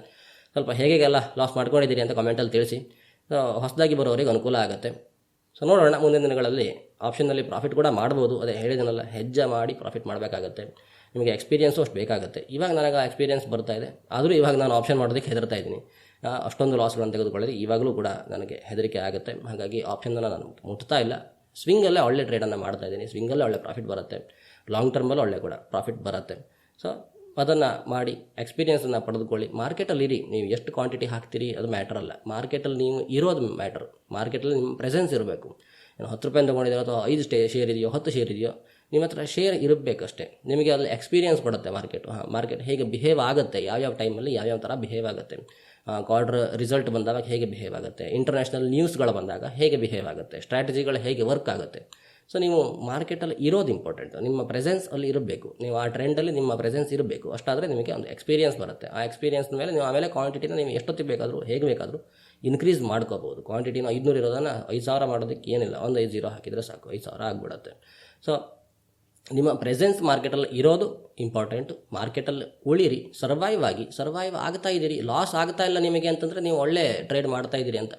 ಸ್ವಲ್ಪ ಹೇಗೆಲ್ಲ ಲಾಸ್ ಮಾಡ್ಕೊಂಡಿದ್ದೀರಿ ಅಂತ ಕಮೆಂಟಲ್ಲಿ ತಿಳಿಸಿ. ಸೊ ಹೊಸದಾಗಿ ಬರೋರಿಗೆ ಅನುಕೂಲ ಆಗುತ್ತೆ. ಸೊ ನೋಡೋಣ ಮುಂದಿನ ದಿನಗಳಲ್ಲಿ ಆಪ್ಷನ್ನಲ್ಲಿ ಪ್ರಾಫಿಟ್ ಕೂಡ ಮಾಡ್ಬೋದು. ಅದೇ ಹೇಳಿದನಲ್ಲ, ಹೆಜ್ಜೆ ಮಾಡಿ ಪ್ರಾಫಿಟ್ ಮಾಡಬೇಕಾಗತ್ತೆ. ನಿಮಗೆ ಎಕ್ಸ್ಪೀರಿಯನ್ಸು ಅಷ್ಟು ಬೇಕಾಗುತ್ತೆ. ಇವಾಗ ನನಗೆ ಆ ಎಕ್ಸ್ಪೀರಿಯನ್ಸ್ ಬರ್ತಾ ಇದೆ, ಆದರೂ ಇವಾಗ ನಾನು ಆಪ್ಷನ್ ಮಾಡೋದಕ್ಕೆ ಹೆದರ್ತಾ ಇದ್ದೀನಿ. ಅಷ್ಟೊಂದು ಲಾಸ್ಗಳನ್ನು ತೆಗೆದುಕೊಳ್ಳೋದು ಇವಾಗಲೂ ಕೂಡ ನನಗೆ ಹೆದರಿಕೆ ಆಗುತ್ತೆ. ಹಾಗಾಗಿ ಆಪ್ಷನ್ನ ನಾನು ಮುಟ್ತಾ ಇಲ್ಲ. ಸ್ವಿಂಗಲ್ಲೇ ಒಳ್ಳೆ ಟ್ರೇಡನ್ನು ಮಾಡ್ತಾ ಇದ್ದೀನಿ. ಸ್ವಿಂಗಲ್ಲೇ ಒಳ್ಳೆ ಪ್ರಾಫಿಟ್ ಬರುತ್ತೆ, ಲಾಂಗ್ ಟರ್ಮಲ್ಲೂ ಒಳ್ಳೆ ಕೂಡ ಪ್ರಾಫಿಟ್ ಬರುತ್ತೆ. ಸೊ ಅದನ್ನು ಮಾಡಿ ಎಕ್ಸ್ಪೀರಿಯನ್ಸನ್ನು ಪಡೆದುಕೊಳ್ಳಿ. ಮಾರ್ಕೆಟಲ್ಲಿ ಇರಿ. ನೀವು ಎಷ್ಟು ಕ್ವಾಂಟಿಟಿ ಹಾಕ್ತೀರಿ ಅದು ಮ್ಯಾಟರ್ ಅಲ್ಲ, ಮಾರ್ಕೆಟಲ್ಲಿ ನೀವು ಇರೋದು ಮ್ಯಾಟರ್. ಮಾರ್ಕೆಟಲ್ಲಿ ನಿಮ್ಮ ಪ್ರೆಸೆನ್ಸ್ ಇರಬೇಕು. ಏನು 10 ರೂಪಾಯಿ ತೊಗೊಂಡಿದ್ದೀರೋ ಅಥವಾ 5 ಶೇರ್ ಇದೆಯೋ 10 ಶೇರ್ ಇದೆಯೋ, ನಿಮ್ಮ ಹತ್ರ ಶೇರ್ ಇರಬೇಕಷ್ಟೇ. ನಿಮಗೆ ಅಲ್ಲಿ ಎಕ್ಸ್ಪೀರಿಯನ್ಸ್ ಕೊಡುತ್ತೆ ಮಾರ್ಕೆಟು. ಮಾರ್ಕೆಟ್ ಹೇಗೆ ಬಿಹೇವ್ ಆಗುತ್ತೆ, ಯಾವ್ಯಾವ ಟೈಮಲ್ಲಿ ಯಾವ್ಯಾವ ಥರ ಬಿಹೇವ್ ಆಗುತ್ತೆ, ಕ್ವಾರ್ಟರ್ ರಿಸಲ್ಟ್ ಬಂದಾಗ ಹೇಗೆ ಬಿಹೇವ್ ಆಗುತ್ತೆ, ಇಂಟರ್ನ್ಯಾಷನಲ್ ನ್ಯೂಸ್ಗಳು ಬಂದಾಗ ಹೇಗೆ ಬಿಹೇವ್ ಆಗುತ್ತೆ, ಸ್ಟ್ರಾಟಜಿಗಳು ಹೇಗೆ ವರ್ಕ್ ಆಗುತ್ತೆ. ಸೊ ನೀವು ಮಾರ್ಕೆಟಲ್ಲಿ ಇರೋದು ಇಂಪಾರ್ಟೆಂಟ್. ನಿಮ್ಮ ಪ್ರೆಸೆನ್ಸ್ ಅಲ್ಲಿ ಇರಬೇಕು. ನೀವು ಆ ಟ್ರೆಂಡಲ್ಲಿ ನಿಮ್ಮ ಪ್ರೆಸೆನ್ಸ್ ಇರಬೇಕು. ಅಷ್ಟಾದರೆ ನಿಮಗೆ ಒಂದು ಎಕ್ಸ್ಪೀರಿಯನ್ಸ್ ಬರುತ್ತೆ. ಆ ಎಕ್ಸ್ಪೀರಿಯನ್ಸ್ ಮೇಲೆ ನೀವು ಆಮೇಲೆ ಕ್ವಾಂಟಿಟಿನ ನೀವು ಎಷ್ಟೊತ್ತಿಗೆ ಬೇಕಾದರೂ ಹೇಗೆ ಬೇಕಾದರೂ ಇನ್ಕ್ರೀಸ್ ಮಾಡ್ಕೋಬೋದು. ಕ್ವಾಂಟಿಟಿನ 500 ಇರೋದನ್ನು 5000 ಮಾಡೋದಕ್ಕೆ ಏನಿಲ್ಲ, ಒಂದು 5 0 ಹಾಕಿದರೆ ಸಾಕು, 5000 ಆಗಿಬಿಡುತ್ತೆ. ಸೊ ನಿಮ್ಮ ಪ್ರೆಸೆನ್ಸ್ ಮಾರ್ಕೆಟಲ್ಲಿ ಇರೋದು ಇಂಪಾರ್ಟೆಂಟ್. ಮಾರ್ಕೆಟಲ್ಲಿ ಉಳಿರಿ, ಸರ್ವೈವ್ ಆಗ್ತಾ ಇದ್ದೀರಿ. ಲಾಸ್ ಆಗ್ತಾ ಇಲ್ಲ ನಿಮಗೆ ಅಂತಂದರೆ ನೀವು ಒಳ್ಳೆ ಟ್ರೇಡ್ ಮಾಡ್ತಾ ಇದ್ದೀರಿ ಅಂತ.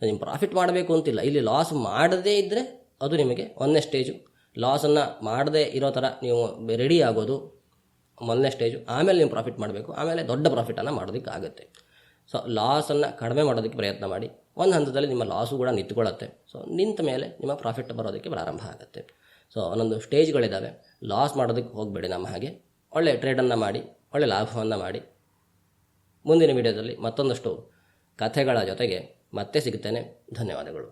ನಿಮ್ಮ ಪ್ರಾಫಿಟ್ ಮಾಡಬೇಕು ಅಂತಿಲ್ಲ. ಇಲ್ಲಿ ಲಾಸ್ ಮಾಡದೇ ಇದ್ದರೆ ಅದು ನಿಮಗೆ ಒಂದನೇ ಸ್ಟೇಜು. ಲಾಸನ್ನು ಮಾಡದೇ ಇರೋ ಥರ ನೀವು ರೆಡಿ ಆಗೋದು ಮೊದಲನೇ ಸ್ಟೇಜು. ಆಮೇಲೆ ನೀವು ಪ್ರಾಫಿಟ್ ಮಾಡಬೇಕು. ಆಮೇಲೆ ದೊಡ್ಡ ಪ್ರಾಫಿಟನ್ನು ಮಾಡೋದಕ್ಕೆ ಆಗುತ್ತೆ. ಸೊ ಲಾಸನ್ನು ಕಡಿಮೆ ಮಾಡೋದಕ್ಕೆ ಪ್ರಯತ್ನ ಮಾಡಿ. ಒಂದು ಹಂತದಲ್ಲಿ ನಿಮ್ಮ ಲಾಸು ಕೂಡ ನಿಂತ್ಕೊಳ್ಳುತ್ತೆ. ಸೊ ನಿಂತ ಮೇಲೆ ನಿಮ್ಮ ಪ್ರಾಫಿಟ್ ಬರೋದಕ್ಕೆ ಪ್ರಾರಂಭ ಆಗುತ್ತೆ. ಸೊ ಒಂದೊಂದು ಸ್ಟೇಜ್ಗಳಿದ್ದಾವೆ. ಲಾಸ್ ಮಾಡೋದಕ್ಕೆ ಹೋಗಬೇಡಿ. ನಮ್ಮ ಹಾಗೆ ಒಳ್ಳೆ ಟ್ರೇಡನ್ನು ಮಾಡಿ, ಒಳ್ಳೆ ಲಾಭವನ್ನು ಮಾಡಿ. ಮುಂದಿನ ವಿಡಿಯೋದಲ್ಲಿ ಮತ್ತೊಂದಷ್ಟು ಕಥೆಗಳ ಜೊತೆಗೆ ಮತ್ತೆ ಸಿಗುತ್ತೇನೆ. ಧನ್ಯವಾದಗಳು.